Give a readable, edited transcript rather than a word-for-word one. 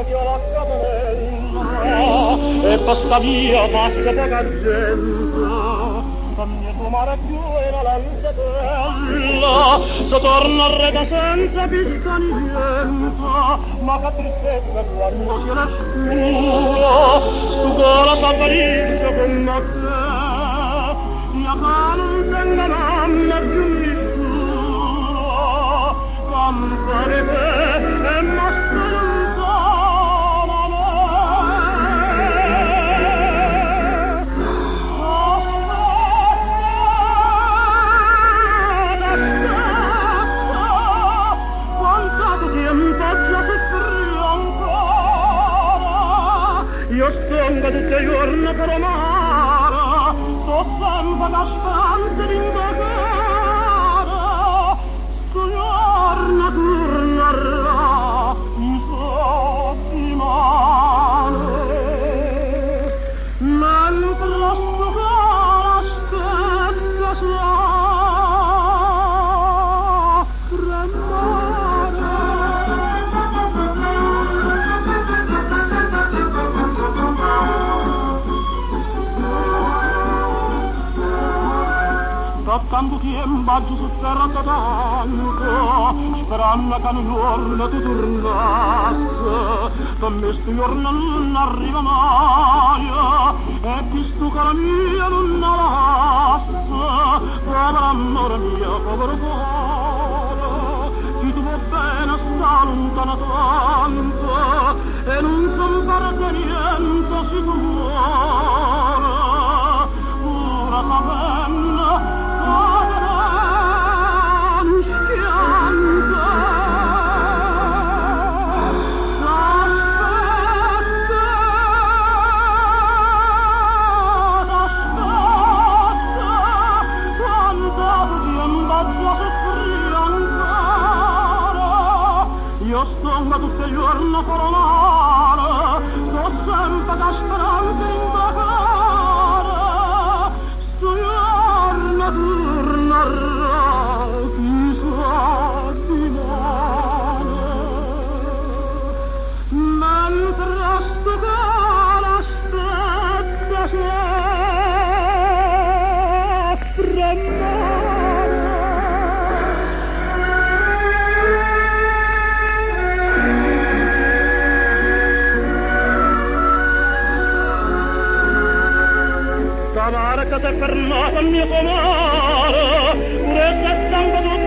io la caponella e basta via, basta poca gente. Fammi fumare più e la lanciatella, se torna a rete senza pista niente, ma che tristezza quando si respira, tu gola s'avvarisce con te, mia non tenga mamma più nessuno, cantare te e mostra io stongo tutte i giorni per amare, sto sempre da speranza di invocare, sto giorno tornerà in settimane, mentre sto la stessa sua tanto tempo giù su terra tanto, sperando che un giorno tu tornassi, per me sto giorno non arriva mai, e questo cara mia non la lascia, povero amore mio, povero cuore, chi tu vuoi bene sta lontano tanto, e non compare niente si tu muore, pura sapendo io stongo tutto il giorno coronare, sto sempre da speranza in invocare, sto giorno tornerà, chissà dimane, mentre sto cara aspetta sempre amare che ti è fermato il mio comare, pure se stanco tutto